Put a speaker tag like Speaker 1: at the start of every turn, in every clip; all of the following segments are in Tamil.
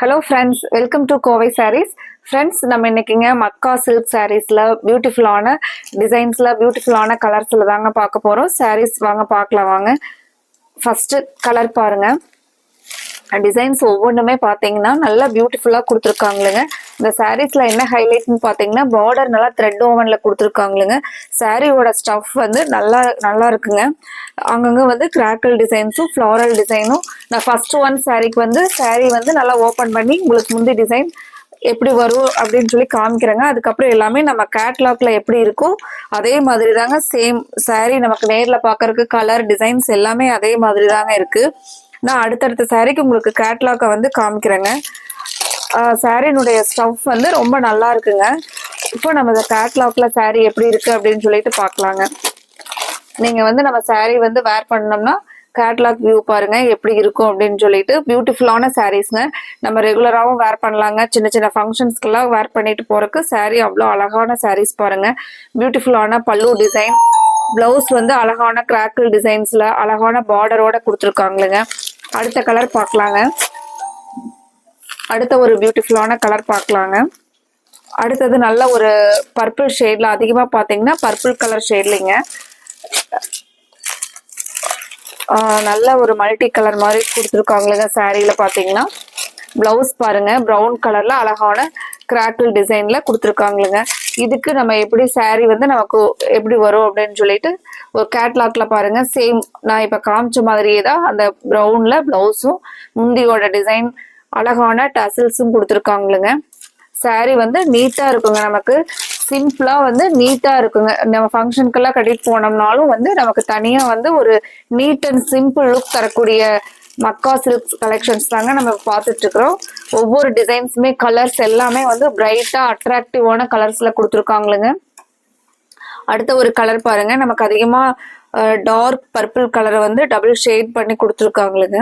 Speaker 1: Hello friends, welcome to Kovai sarees. Friends, நம்ம இன்னைக்குங்க மக்கா சில்க் சாரீஸில் பியூட்டிஃபுல்லான டிசைன்ஸில் பியூட்டிஃபுல்லான கலர்ஸில் தாங்க பார்க்க போகிறோம். சாரீஸ் வாங்க பார்க்கலாம் வாங்க. ஃபஸ்ட்டு கலர் பாருங்கள். டிசைன்ஸ் ஒவ்வொன்றுமே பார்த்தீங்கன்னா நல்லா பியூட்டிஃபுல்லாக கொடுத்துருக்காங்களுங்க. இந்த சாரீஸில் என்ன ஹைலைட்னு பார்த்தீங்கன்னா பார்டர் நல்லா த்ரெட் ஓவனில் கொடுத்துருக்காங்களுங்க. சாரியோட ஸ்டஃப் வந்து நல்லா இருக்குங்க. அங்கங்கே வந்து கிராக்கல் டிசைன்ஸும் ஃப்ளாரல் டிசைனும். நான் ஃபர்ஸ்ட் ஒன் சாரீக்கு வந்து சாரீ வந்து நல்லா ஓப்பன் பண்ணி உங்களுக்கு முந்தி டிசைன் எப்படி வரும் அப்படின்னு சொல்லி காமிக்கிறேங்க. அதுக்கப்புறம் எல்லாமே நம்ம கேட்லாக்ல எப்படி இருக்கும் அதே மாதிரி தாங்க. சேம் சாரீ நமக்கு நேரில் பார்க்கறதுக்கு கலர் டிசைன்ஸ் எல்லாமே அதே மாதிரி தாங்க இருக்குது. நான் அடுத்தடுத்த சாரீக்கு உங்களுக்கு கேட்லாக்கை வந்து காமிக்கிறேங்க. சாரீனுடைய ஸ்டஃப் வந்து ரொம்ப நல்லா இருக்குங்க. இப்போ நம்ம இந்த கேட்லாக்ல சாரீ எப்படி இருக்கு அப்படின்னு சொல்லிட்டு பார்க்கலாங்க. நீங்க வந்து நம்ம சாரீ வந்து வேர் பண்ணோம்னா கேட்லாக் வியூ பாருங்க எப்படி இருக்கும் அப்படின்னு சொல்லிட்டு. பியூட்டிஃபுல்லான சாரீஸ்ங்க. நம்ம ரெகுலராகவும் வேர் பண்ணலாங்க. சின்ன சின்ன ஃபங்க்ஷன்ஸ்க்கெல்லாம் வேர் பண்ணிட்டு போறதுக்கு சாரீ அவ்வளோ அழகான சாரீஸ் பாருங்க. பியூட்டிஃபுல்லான பல்லு டிசைன், பிளவுஸ் வந்து அழகான கிராக்கிள் டிசைன்ஸ்ல அழகான பார்டரோட கொடுத்துருக்காங்களுங்க. அடுத்த கலர் பார்க்கலாங்க. அடுத்த ஒரு பியூட்டிஃபுல்லான கலர் பார்க்கலாங்க. அடுத்தது நல்ல ஒரு பர்பிள் ஷேட்ல, அதிகமாக பார்த்தீங்கன்னா பர்பிள் கலர் ஷேட்லிங்க. நல்ல ஒரு மல்டி கலர் மாதிரி கொடுத்துருக்காங்களுங்க. சாரியில பார்த்தீங்கன்னா பிளவுஸ் பாருங்க ப்ரௌன் கலர்ல அழகான கிராக்கிள் டிசைன்ல கொடுத்துருக்காங்களுங்க. இதுக்கு நம்ம எப்படி சாரீ வந்து நமக்கு எப்படி வரும் அப்படின்னு சொல்லிட்டு ஒரு கேட்லாக்ல பாருங்க. சேம் நான் இப்ப காமிச்ச மாதிரியே தான் அந்த ப்ரௌன்ல பிளவுஸும் முந்தியோட டிசைன் அழகான டசில்ஸும் கொடுத்துருக்காங்களுங்க. சாரீ வந்து நீட்டா இருக்குங்க. நமக்கு சிம்பிளா வந்து நீட்டா இருக்குங்க. நம்ம ஃபங்க்ஷனுக்கெல்லாம் கட்டிட்டு போனோம்னாலும் வந்து நமக்கு தனியா வந்து ஒரு நீட் அண்ட் சிம்பிள் லுக் தரக்கூடிய மக்கா சில்க் கலெக்ஷன்ஸ் தாங்க நம்ம பார்த்துட்டு இருக்கிறோம். ஒவ்வொரு டிசைன்ஸுமே கலர்ஸ் எல்லாமே வந்து பிரைட்டா அட்ராக்டிவான கலர்ஸ்ல கொடுத்துருக்காங்களுங்க. அடுத்த ஒரு கலர் பாருங்க. நமக்கு அதிகமா டார்க் பர்பிள் கலரை வந்து டபுள் ஷேட் பண்ணி கொடுத்துருக்காங்களுங்க.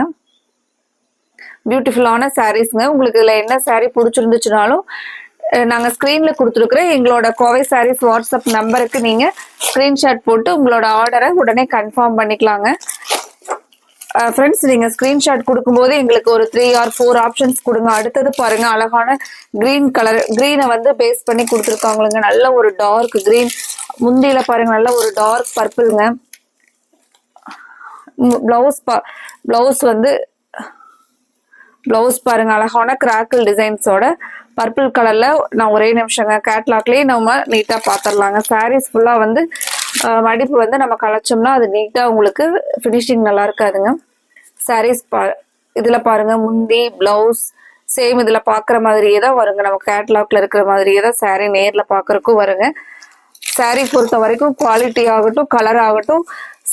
Speaker 1: பியூட்டிஃபுல்லான சாரீஸ்ங்க. உங்களுக்கு இதுல என்ன சாரீ பிடிச்சிருந்துச்சுனாலும் நாங்க ஸ்கிரீன்ல கொடுத்துருக்குறேன் எங்களோட கோவை சாரீஸ் வாட்ஸ்அப் நம்பருக்கு நீங்க ஸ்கிரீன்ஷாட் போட்டு உங்களோட ஆர்டரை உடனே கன்ஃபார்ம் பண்ணிக்கலாங்க. ஃப்ரெண்ட்ஸ், நீங்க ஸ்கிரீன்ஷாட் கொடுக்கும்போது எங்களுக்கு ஒரு 3 or 4 ஆப்ஷன்ஸ் கொடுங்க. அடுத்தது பாருங்க அழகான கிரீன் கலர், கிரீனை வந்து பேஸ் பண்ணி கொடுத்துருக்காங்களுங்க. நல்ல ஒரு டார்க் கிரீன். முந்தியில பாருங்க நல்ல ஒரு டார்க் பர்பிள்ங்க. பிளவுஸ் பாருங்க அழகான கிராக்கிள் டிசைன்ஸோட பர்பிள் கலர்ல. நான் ஒரே நிமிஷங்க கேட்லாக்லயே நம்ம நீட்டா பாத்திரலாங்க. சாரீஸ் ஃபுல்லா வந்து மடிப்பு வந்து நம்ம கலைச்சோம்னா அது நீட்டா உங்களுக்கு ஃபினிஷிங் நல்லா இருக்காதுங்க. சாரீஸ் இதுல பாருங்க முந்தி பிளவுஸ் சேம் இதுல பாக்குற மாதிரியே தான் வருங்க. நம்ம கேட்லாக்ல இருக்கிற மாதிரியே தான் சாரீ நேர்ல பாக்குறதுக்கும் வருங்க. சாரீ பொறுத்த வரைக்கும் குவாலிட்டி ஆகட்டும் கலர் ஆகட்டும்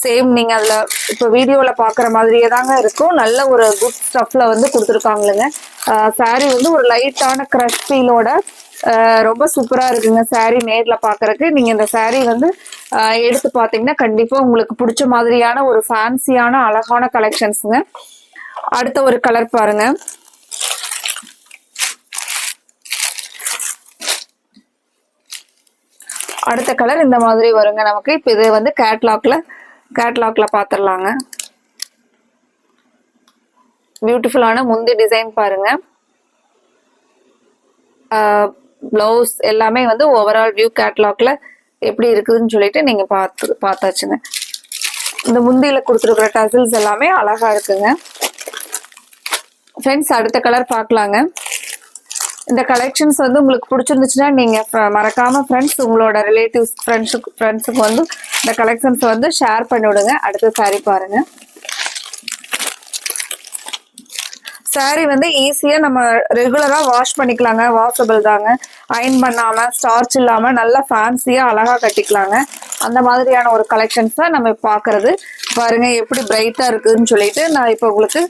Speaker 1: சேம் நீங்க அதுல இப்ப வீடியோல பாக்குற மாதிரியே தாங்க இருக்கும். நல்ல ஒரு குட் ஸ்டஃப்ல வந்து கொடுத்துருக்காங்களுங்க. சாரீ வந்து ஒரு லைட்டான கிரஷ் ஃபீலோட ரொம்ப சூப்பரா இருக்குங்க. சாரீ நேர்ல பாக்குறதுக்கு. நீங்க இந்த சாரீ வந்து எடுத்து பாத்தீங்கன்னா கண்டிப்பா உங்களுக்கு பிடிச்ச மாதிரியான ஒரு ஃபேன்சியான அழகான கலெக்ஷன்ஸுங்க. அடுத்த ஒரு கலர் பாருங்க. அடுத்த கலர் இந்த மாதிரி வருங்க நமக்கு. இப்ப இது வந்து கேட்லாக்ல பாத்திரலாங்க. பியூட்டிஃபுல்லான முந்தி டிசைன் பாருங்க. பிளவுஸ் எல்லாமே வந்து ஓவரால் வியூ கேட்லாக்ல எப்படி இருக்குதுன்னு சொல்லிட்டு நீங்க பார்த்தாச்சுங்க. இந்த முந்தியில கொடுத்துருக்குற டசில்ஸ் எல்லாமே அழகா இருக்குங்க. ஃப்ரெண்ட்ஸ், அடுத்த கலர் பார்க்கலாங்க. இந்த கலெக்ஷன்ஸ் வந்து உங்களுக்கு பிடிச்சிருந்துச்சுன்னா நீங்க மறக்காம ஃப்ரெண்ட்ஸ் உங்களோட ரிலேட்டிவ்ஸ் ஃப்ரெண்ட்ஸுக்கு வந்து இந்த கலெக்ஷன்ஸ் வந்து ஷேர் பண்ணி விடுங்க. அடுத்த சாரீ பாருங்க. சாரீ வந்து ஈஸியா நம்ம ரெகுலரா வாஷ் பண்ணிக்கலாங்க. வாஷபிள் தாங்க. அயன் பண்ணாம ஸ்டார்ச் இல்லாம நல்லா ஃபேன்சியா அழகா கட்டிக்கலாங்க. அந்த மாதிரியான ஒரு கலெக்ஷன்ஸ் தான் நம்ம பாக்குறது. பாருங்க எப்படி பிரைட்டா இருக்குதுன்னு சொல்லிட்டு. நான் இப்ப உங்களுக்கு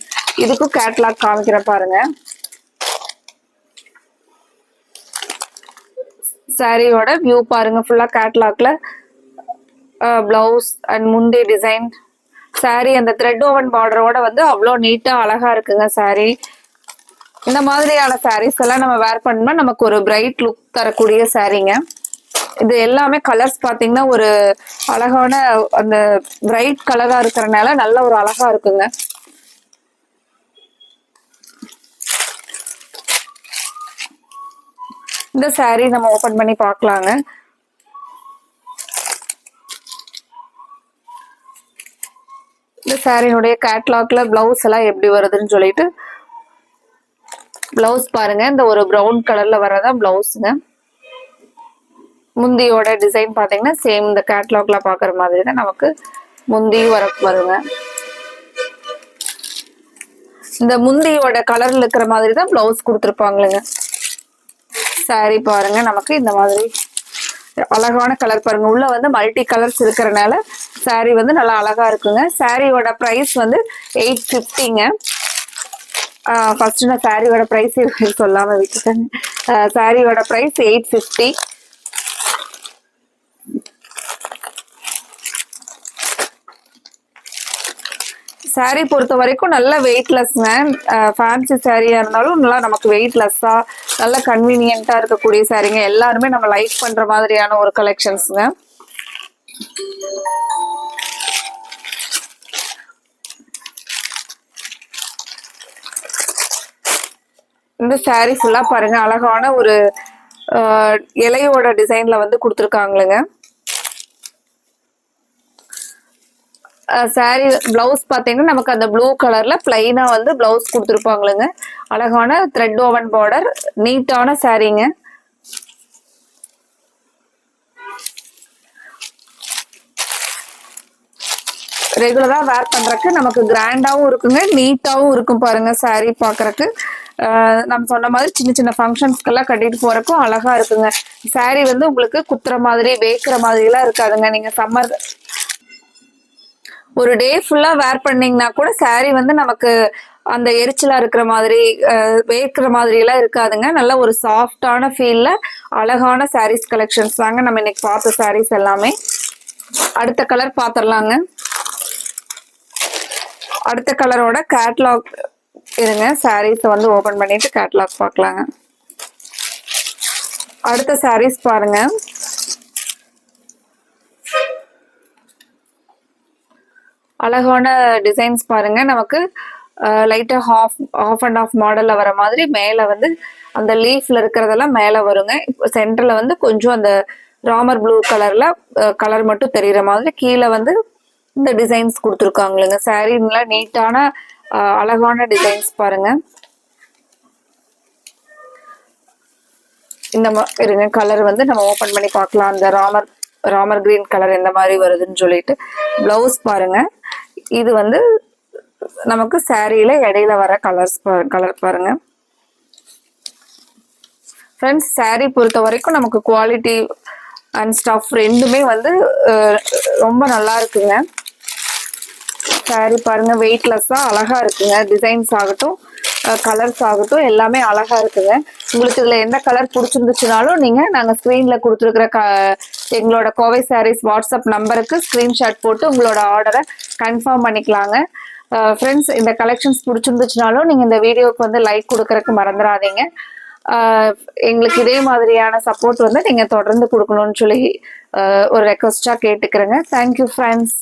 Speaker 1: இதுக்கும் கேட்லாக் காமிக்கிறேன் பாருங்க. சாரியோட வியூ பாருங்க. ஃபுல்லா கேட்லாக்ல பிளவுஸ் அண்ட் முந்தி டிசைன். சாரி அந்த த்ரெட் ஓவன் பார்டரோட வந்து அவ்வளோ நீட்டா அழகா இருக்குங்க சாரி. இந்த மாதிரியான சாரீஸ் எல்லாம் நம்ம வேர் பண்ணோம்னா நமக்கு ஒரு பிரைட் லுக் தரக்கூடிய சாரீங்க. இது எல்லாமே கலர்ஸ் பாத்தீங்கன்னா ஒரு அழகான அந்த பிரைட் கலரா இருக்கிறதுனால நல்ல ஒரு அழகா இருக்குங்க. இந்த saree நம்ம ஓபன் பண்ணி பார்க்கலாங்க. இந்த சாரியோடைய கேட்லாக்ல பிளவுஸ் எல்லாம் எப்படி வருதுன்னு சொல்லிட்டு பிளவுஸ் பாருங்க. இந்த ஒரு பிரவுன் கலர்ல வரதான் பிளவுஸுங்க. முந்தியோட டிசைன் பாத்தீங்கன்னா சேம் இந்த கேட்லாக்ல பாக்குற மாதிரி தான் நமக்கு முந்தியும் வருங்க. இந்த முந்தியோட கலர்ல இருக்கிற மாதிரி தான் பிளவுஸ் கொடுத்துருப்பாங்களுங்க. சாரி பாருங்க நமக்கு இந்த மாதிரி அழகான கலர் பாருங்க. உள்ள வந்து மல்டி கலர்ஸ் இருக்கிறனால சாரி வந்து நல்லா அழகா இருக்குங்க. சாரியோட பிரைஸ் வந்து 850ங்க. ஃபர்ஸ்ட் நான் சாரியோட பிரைஸ் சொல்லாம விட்டுட்டேன். சாரியோட பிரைஸ் 850. சாரி பொறுத்த வரைக்கும் நல்ல வெயிட்லெஸ்ங்க. ஃபேன்சி சாரியா இருந்தாலும் நல்லா நமக்கு வெயிட்லெஸ்ஸா நல்ல கன்வீனியன்ட்டா இருக்கக்கூடிய சாரிங்க. எல்லாருமே நம்ம லைக் பண்ற மாதிரியான ஒரு கலெக்ஷன்ஸ்ங்க. இந்த சாரி ஃபுல்லா பாருங்க அழகான ஒரு இலையோட டிசைன்ல வந்து கொடுத்துருக்காங்களுங்க. சாரி பிளவுஸ் பாத்தீங்கன்னா நமக்கு அந்த ப்ளூ கலர்ல பிளைனா வந்து பிளவுஸ் கொடுத்துருப்பாங்களுங்க. அழகான த்ரெட் ஓவன் பார்டர், நீட்டான சாரீங்க. ரெகுலரா வேர் பண்றதுக்கு நமக்கு கிராண்டாவும் இருக்குங்க, நீட்டாவும் இருக்கும் பாருங்க. சாரி பாக்குறதுக்கு நம்ம சொன்ன மாதிரி சின்ன சின்ன ஃபங்க்ஷன்ஸ்க்கெல்லாம் கட்டிட்டு போறதுக்கும் அழகா இருக்குங்க. சாரி வந்து உங்களுக்கு குத்துற மாதிரி வேக்கிற மாதிரி எல்லாம் இருக்காதுங்க. நீங்க சம்மர் ஒரு டே ஃபுல்லா வேர் பண்ணீங்கன்னா கூட சாரி வந்து நமக்கு அந்த எரிச்சலா இருக்கிற மாதிரி வேர்க்கிற மாதிரி எல்லாம் இருக்காதுங்க. நல்ல ஒரு சாஃப்டான ஃபீல்ல அழகான சாரீஸ் கலெக்ஷன்ஸ் தாங்க நம்ம இன்னைக்கு பார்த்த சாரீஸ் எல்லாமே. அடுத்த கலர் பாத்திரலாங்க. அடுத்த கலரோட கேட்லாக் இருங்க. சாரீஸ் வந்து ஓபன் பண்ணிட்டு கேட்லாக் பார்க்கலாங்க. அடுத்த சாரீஸ் பாருங்க. அழகான டிசைன்ஸ் பாருங்க. நமக்கு லைட்டா ஆஃப் அண்ட் ஆஃப் மாடல்ல வர மாதிரி மேல வந்து அந்த லீஃப்ல இருக்கிறதெல்லாம் மேல வருங்க. சென்டர்ல வந்து கொஞ்சம் அந்த ராமர் ப்ளூ கலர்ல கலர் மட்டும் தெரியுற மாதிரி கீழே வந்து இந்த டிசைன்ஸ் கொடுத்துருக்காங்களுங்க. சாரீல நீட்டான அழகான டிசைன்ஸ் பாருங்க. இந்த இருங்க கலர் வந்து நம்ம ஓபன் பண்ணி பார்க்கலாம். அந்த ராமர் கிரீன் கலர் எந்த மாதிரி வருதுன்னு சொல்லிட்டு பிளவுஸ் பாருங்க. இது வந்து நமக்கு சாரியில இடையில வர கலர் பாருங்க. ஃப்ரெண்ட்ஸ் சாரி பொறுத்த வரைக்கும் நமக்கு குவாலிட்டி அண்ட் ஸ்டஃப் ரெண்டுமே வந்து ரொம்ப நல்லா இருக்குங்க. சாரி பாருங்க வெயிட்லெஸ்ஸா அழகா இருக்குங்க. டிசைன்ஸ் ஆகட்டும் கலர்ஸ் ஆகட்டும் எல்லாமே அழகா இருக்குங்க. உங்களுக்கு இதுல எந்த கலர் பிடிச்சிருந்துச்சுனாலும் நீங்க நாங்க ஸ்கிரீன்ல கொடுத்துருக்கிற எங்களோட கோவை சாரீஸ் வாட்ஸ்அப் நம்பருக்கு ஸ்கிரீன்ஷாட் போட்டு உங்களோட ஆர்டரை கன்ஃபார்ம் பண்ணிக்கலாங்க. ஃப்ரெண்ட்ஸ் இந்த கலெக்ஷன்ஸ் பிடிச்சிருந்துச்சுனாலும் நீங்க இந்த வீடியோக்கு வந்து லைக் கொடுக்கறதுக்கு மறந்துடாதீங்க. எங்களுக்கு இதே மாதிரியான சப்போர்ட் வந்து நீங்க தொடர்ந்து கொடுக்கணும்னு சொல்லி ஒரு ரெக்வஸ்டா கேட்டுக்கிறேங்க. Thank you friends.